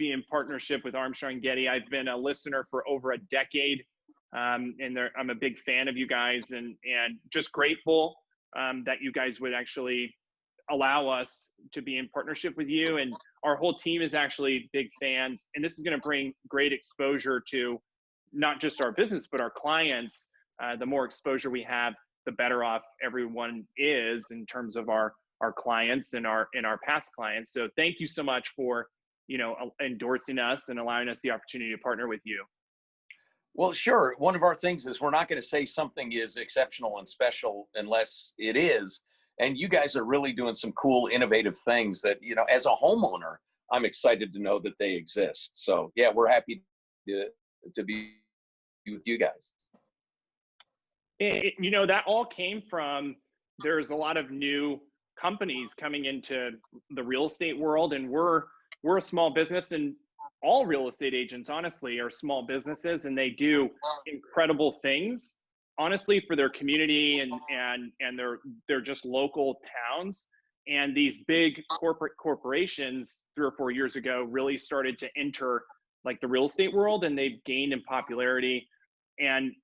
be in partnership with Armstrong and Getty. I've been a listener for over a decade, and I'm a big fan of you guys, and just grateful that you guys would actually allow us to be in partnership with you. And our whole team is actually big fans, and this is going to bring great exposure to not just our business, but our clients. The more exposure we have, the better off everyone is in terms of our clients and our past clients. So thank you so much for, endorsing us and allowing us the opportunity to partner with you. Well, sure. One of our things is we're not going to say something is exceptional and special unless it is. And you guys are really doing some cool, innovative things that, as a homeowner, I'm excited to know that they exist. So yeah, we're happy to be with you guys. That all came from, there's a lot of new companies coming into the real estate world, and we're a small business, and all real estate agents honestly are small businesses, and they do incredible things honestly for their community and they're just local towns. And these big corporations 3 or 4 years ago really started to enter like the real estate world, and they've gained in popularity, and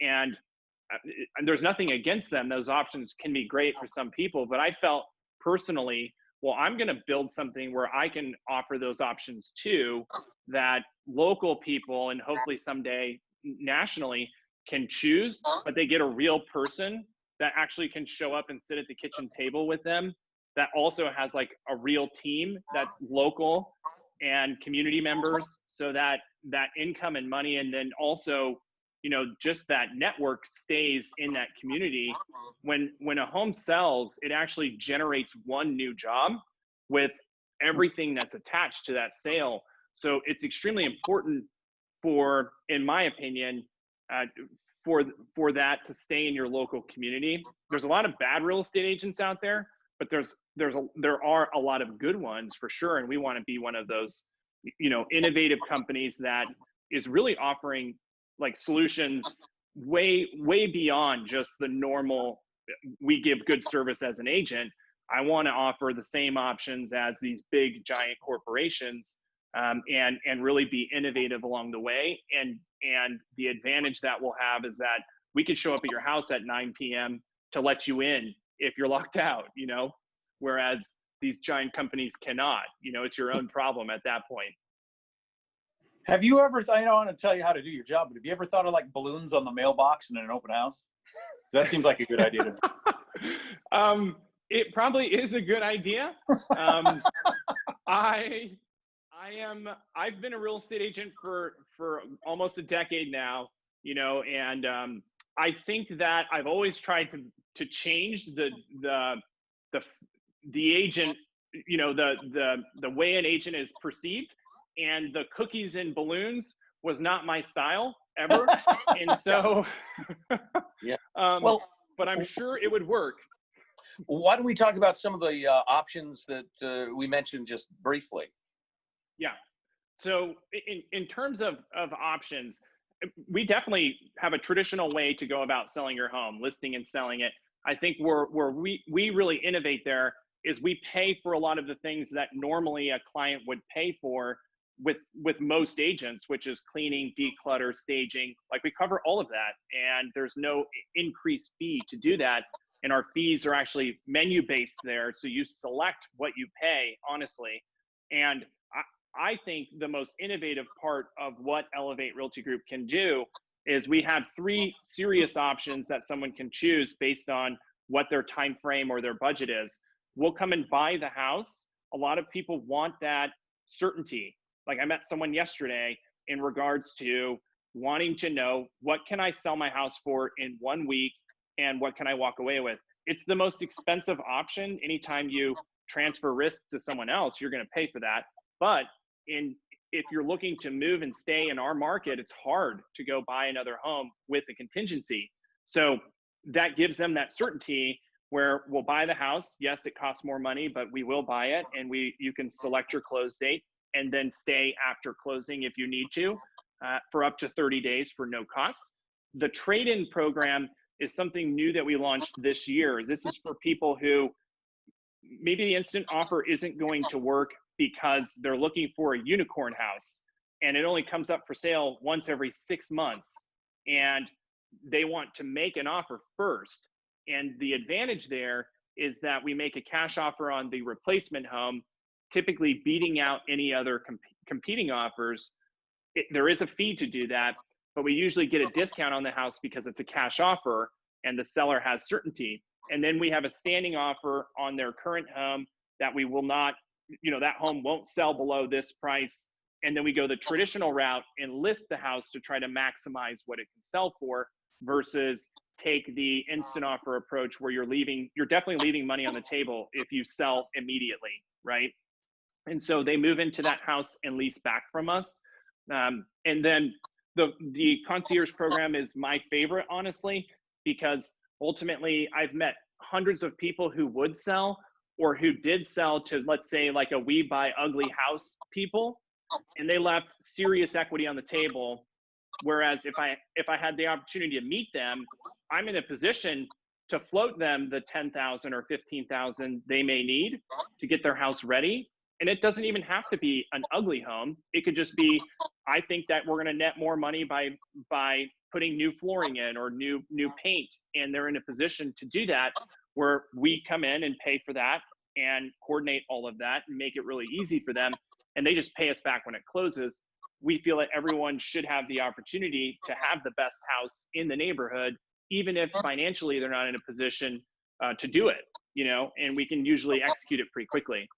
there's nothing against them. Those options can be great for some people, but I felt personally, well, I'm going to build something where I can offer those options too, that local people and hopefully someday nationally can choose, but they get a real person that actually can show up and sit at the kitchen table with them, that also has like a real team that's local and community members, so that income and money, and then also just that network stays in that community. When a home sells, it actually generates one new job with everything that's attached to that sale. So it's extremely important for, in my opinion, for that to stay in your local community. There's a lot of bad real estate agents out there, but there are a lot of good ones for sure. And we want to be one of those, innovative companies that is really offering like solutions way beyond just the normal, we give good service as an agent. I want to offer the same options as these big giant corporations, and really be innovative along the way. And the advantage that we'll have is that we can show up at your house at 9 p.m. to let you in if you're locked out, whereas these giant companies cannot. It's your own problem at that point. Have you ever, I don't want to tell you how to do your job, but have you ever thought of like balloons on the mailbox in an open house? That seems like a good idea to me. It probably is a good idea. I've been a real estate agent for almost a decade now, and I think that I've always tried to change the agent, the way an agent is perceived, and the cookies and balloons was not my style ever. And so, yeah. But I'm sure it would work. Why don't we talk about some of the options that we mentioned just briefly? Yeah. So in terms of options, we definitely have a traditional way to go about selling your home, listing and selling it. I think where we really innovate there is we pay for a lot of the things that normally a client would pay for with most agents, which is cleaning, declutter, staging. Like, we cover all of that, and there's no increased fee to do that. And our fees are actually menu based there, so you select what you pay, honestly. And I think the most innovative part of what Elevate Realty Group can do is we have 3 serious options that someone can choose based on what their time frame or their budget is. We'll come and buy the house. A lot of people want that certainty. Like, I met someone yesterday in regards to wanting to know, what can I sell my house for in 1 week, and what can I walk away with? It's the most expensive option. Anytime you transfer risk to someone else, you're going to pay for that. But if you're looking to move and stay in our market, it's hard to go buy another home with a contingency. So that gives them that certainty where we'll buy the house. Yes, it costs more money, but we will buy it, and you can select your close date and then stay after closing if you need to, for up to 30 days for no cost. The trade-in program is something new that we launched this year. This is for people who maybe the instant offer isn't going to work because they're looking for a unicorn house. and it only comes up for sale once every 6 months, and they want to make an offer first. And the advantage there is that we make a cash offer on the replacement home, typically beating out any other competing offers. There is a fee to do that, but we usually get a discount on the house because it's a cash offer and the seller has certainty. And then we have a standing offer on their current home that we will not, that home won't sell below this price. And then we go the traditional route and list the house to try to maximize what it can sell for, versus take the instant offer approach where you're definitely leaving money on the table if you sell immediately, right? And so they move into that house and lease back from us. And then the concierge program is my favorite, honestly, because ultimately I've met hundreds of people who would sell or who did sell to, let's say, like a we buy ugly house people, and they left serious equity on the table. Whereas if I had the opportunity to meet them, I'm in a position to float them the $10,000 or $15,000 they may need to get their house ready. And it doesn't even have to be an ugly home. It could just be, I think that we're going to net more money by putting new flooring in or new paint, and they're in a position to do that, where we come in and pay for that and coordinate all of that and make it really easy for them, and they just pay us back when it closes. We feel that everyone should have the opportunity to have the best house in the neighborhood, even if financially they're not in a position to do it, and we can usually execute it pretty quickly.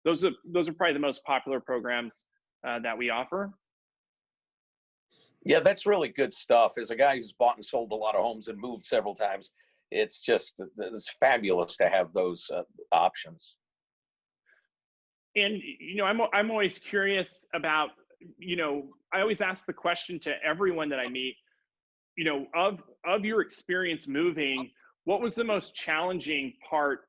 Those are probably the most popular programs that we offer. Yeah, that's really good stuff. As a guy who's bought and sold a lot of homes and moved several times, it's fabulous to have those options. And I'm always curious about, I always ask the question to everyone that I meet, of your experience moving, what was the most challenging part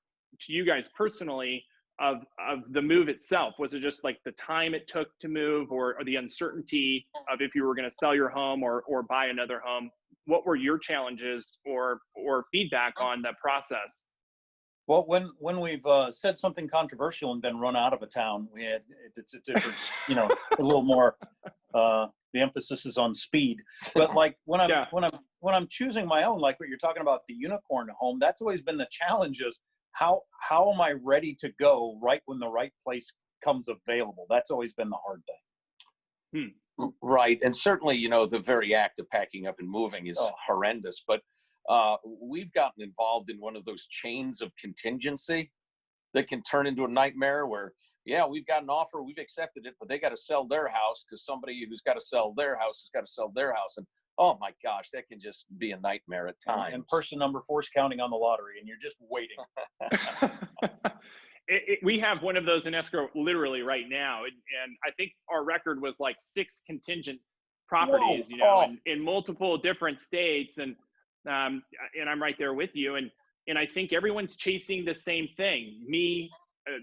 to you guys personally of the move itself? Was it just like the time it took to move, or the uncertainty of if you were going to sell your home or buy another home? What were your challenges or feedback on that process? Well, when we've said something controversial and been run out of a town, it's a different, a little more. The emphasis is on speed. But like when I'm choosing my own, like what you're talking about, the unicorn home, that's always been the challenge. Is how am I ready to go right when the right place comes available? That's always been the hard thing. Right, and certainly the very act of packing up and moving is horrendous, but we've gotten involved in one of those chains of contingency that can turn into a nightmare where, we've got an offer, we've accepted it, but they got to sell their house to somebody who's got to sell their house, who's got to sell their house. And oh my gosh, that can just be a nightmare at times. And person number 4 is counting on the lottery and you're just waiting. We have one of those in escrow literally right now. And I think our record was like 6 contingent properties, in multiple different states. And I'm right there with you. And I think everyone's chasing the same thing. Me,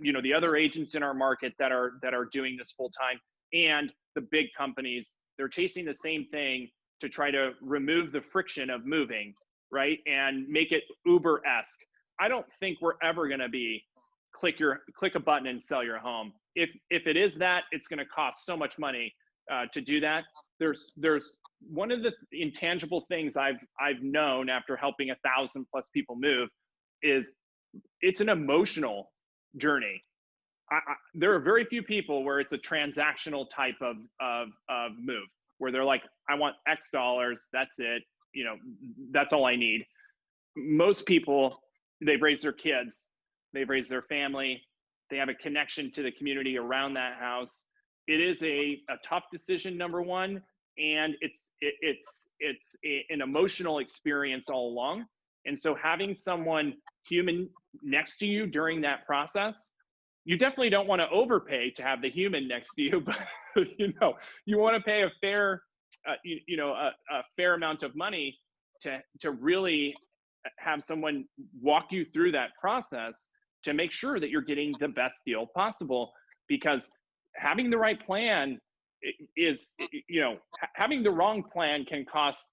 the other agents in our market that are doing this full time, and the big companies, they're chasing the same thing to try to remove the friction of moving, right? And make it Uber-esque. I don't think we're ever going to be click a button and sell your home. If it is that, it's going to cost so much money to do that. There's one of the intangible things I've known after helping 1,000+ people move is it's an emotional journey. There are very few people where it's a transactional type of move, where they're like, I want X dollars, that's it, that's all I need. Most people, they've raised their kids, they've raised their family, they have a connection to the community around that house. It is a tough decision, number one, and it's an emotional experience all along. And so having someone human next to you during that process, you definitely don't want to overpay to have the human next to you, but you want to pay a fair a fair amount of money to really have someone walk you through that process to make sure that you're getting the best deal possible. Because having the right plan is, having the wrong plan can cost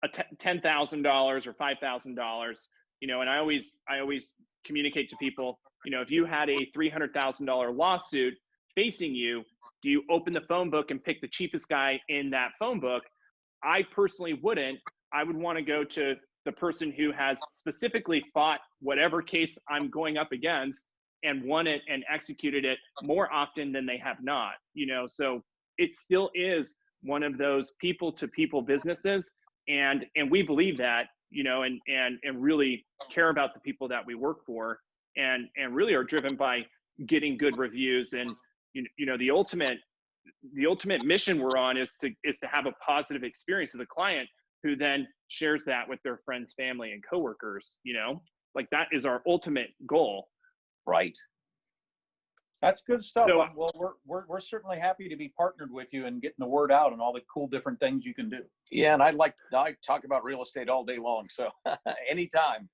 $10,000 or $5,000, and I always communicate to people, if you had a $300,000 lawsuit facing you, do you open the phone book and pick the cheapest guy in that phone book? I personally wouldn't. I would want to go to the person who has specifically fought whatever case I'm going up against and won it and executed it more often than they have not, so it still is one of those people to people businesses. And we believe that, and really care about the people that we work for, and really are driven by getting good reviews. And, the ultimate mission we're on is to have a positive experience with a client who then shares that with their friends, family, and coworkers, like that is our ultimate goal. Right. That's good stuff. So, well, we're certainly happy to be partnered with you and getting the word out and all the cool different things you can do. Yeah, and I talk about real estate all day long. So anytime.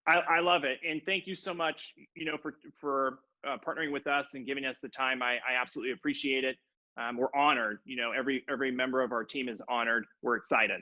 I love it, and thank you so much, for partnering with us and giving us the time. I absolutely appreciate it. We're honored. Every member of our team is honored. We're excited.